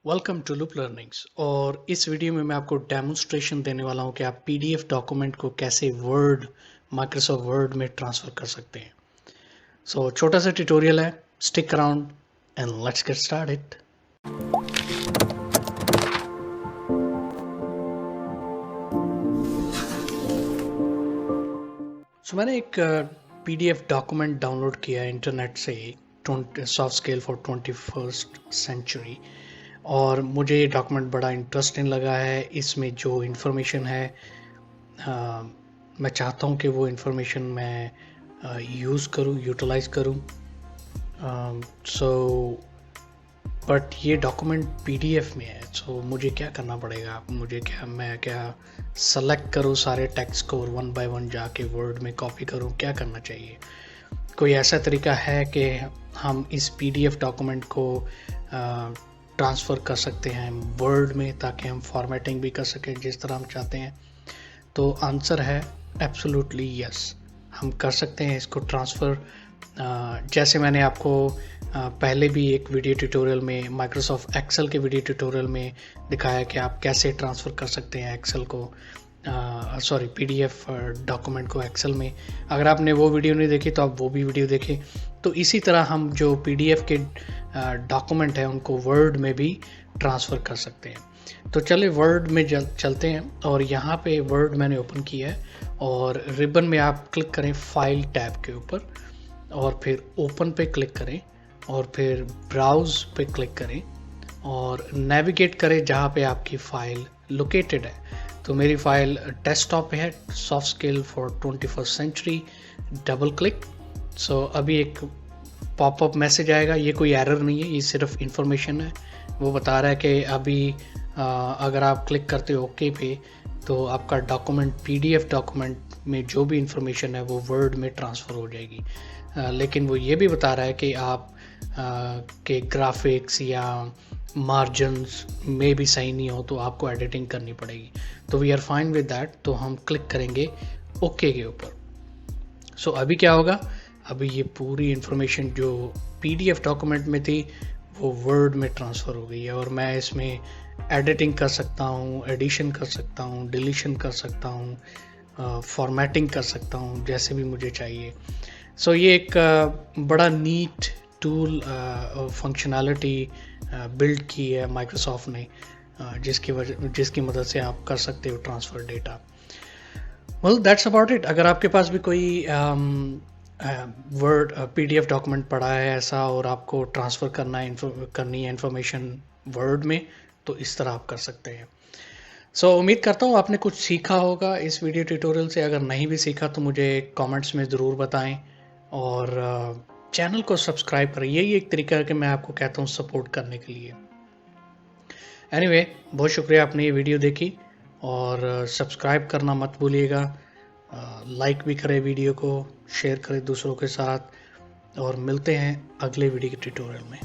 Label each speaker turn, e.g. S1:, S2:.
S1: Welcome to loop learnings. और इस video में मैं आपको डेमोन्स्ट्रेशन देने वाला हूं कि आप पीडीएफ डॉक्यूमेंट को कैसे माइक्रोसॉफ्ट वर्ड में ट्रांसफ़र कर सकते हैं। सो छोटा सा ट्यूटोरियल है, stick around and let's get started. So मैंने एक पीडीएफ डॉक्यूमेंट डाउनलोड किया इंटरनेट से, soft skill for 21st century. और मुझे ये डॉक्यूमेंट बड़ा इंटरेस्टिंग लगा है। इसमें जो इन्फॉर्मेशन है मैं चाहता हूँ कि वो इन्फॉर्मेशन मैं यूज़ करूँ, यूटिलाइज़ करूँ। सो बट ये डॉक्यूमेंट पीडीएफ में है, सो मुझे क्या करना पड़ेगा? मैं क्या सेलेक्ट करूँ सारे टेक्स्ट को और वन बाय वन जाके वर्ड में कॉपी करूँ? क्या करना चाहिए? कोई ऐसा तरीका है कि हम इस पीडीएफ डॉक्यूमेंट को ट्रांसफ़र कर सकते हैं वर्ड में, ताकि हम फॉर्मेटिंग भी कर सकें जिस तरह हम चाहते हैं? तो आंसर है एब्सोल्युटली यस, हम कर सकते हैं इसको ट्रांसफ़र। जैसे मैंने आपको पहले भी एक वीडियो ट्यूटोरियल में, माइक्रोसॉफ्ट एक्सेल के वीडियो ट्यूटोरियल में दिखाया कि आप कैसे ट्रांसफ़र कर सकते हैं एक्सेल को, पीडीएफ डॉक्यूमेंट को एक्सेल में। अगर आपने वो वीडियो नहीं देखी तो आप वो भी वीडियो देखें। तो इसी तरह हम जो पीडीएफ के डॉक्यूमेंट हैं उनको वर्ड में भी ट्रांसफ़र कर सकते हैं। तो चले वर्ड में चलते हैं। और यहाँ पे वर्ड मैंने ओपन किया है और रिबन में आप क्लिक करें फाइल टैब के ऊपर और फिर ओपन पे क्लिक करें और फिर ब्राउज़ पे क्लिक करें और नेविगेट करें जहाँ पे आपकी फ़ाइल लोकेटेड है। तो मेरी फ़ाइल डेस्कटॉप पे है, soft skill for 21st century. Double click. So अभी एक पॉपअप मैसेज आएगा। ये कोई एरर नहीं है, ये सिर्फ इंफॉर्मेशन है। वो बता रहा है कि अभी अगर आप क्लिक करते हो ओके पे तो आपका डॉक्यूमेंट, पीडीएफ डॉक्यूमेंट में जो भी इंफॉर्मेशन है वो वर्ड में ट्रांसफ़र हो जाएगी। लेकिन वो ये भी बता रहा है कि आप के ग्राफिक्स या मार्जिन्स में भी सही नहीं हो तो आपको एडिटिंग करनी पड़ेगी। तो we are fine with that. तो हम क्लिक करेंगे ओके के ऊपर। सो अभी क्या होगा? अभी ये पूरी इंफॉर्मेशन जो पीडीएफ डॉक्यूमेंट में थी वो वर्ड में ट्रांसफ़र हो गई है और मैं इसमें एडिटिंग कर सकता हूँ, एडिशन कर सकता हूँ, डिलीशन कर सकता हूँ, फॉर्मेटिंग कर सकता हूँ, जैसे भी मुझे चाहिए। सो ये एक बड़ा नीट टूल फंक्शनैलिटी बिल्ड की है माइक्रोसॉफ्ट ने, जिसकी मदद से आप कर सकते हो transfer data. Well that's about it. अगर आपके पास भी कोई वर्ड पीडीएफ डॉक्यूमेंट पड़ा है ऐसा और आपको ट्रांसफ़र करनी है इंफॉर्मेशन वर्ड में, तो इस तरह आप कर सकते हैं। सो उम्मीद करता हूँ आपने कुछ सीखा होगा इस वीडियो ट्यूटोरियल से। अगर नहीं भी सीखा तो मुझे कमेंट्स में ज़रूर बताएं और चैनल को सब्सक्राइब करें। यही एक तरीका है कि मैं आपको कहता हूँ सपोर्ट करने के लिए। एनीवे, बहुत शुक्रिया आपने ये वीडियो देखी और सब्सक्राइब करना मत भूलिएगा। लाइक भी करें वीडियो को, शेयर करें दूसरों के साथ और मिलते हैं अगले वीडियो के ट्यूटोरियल में।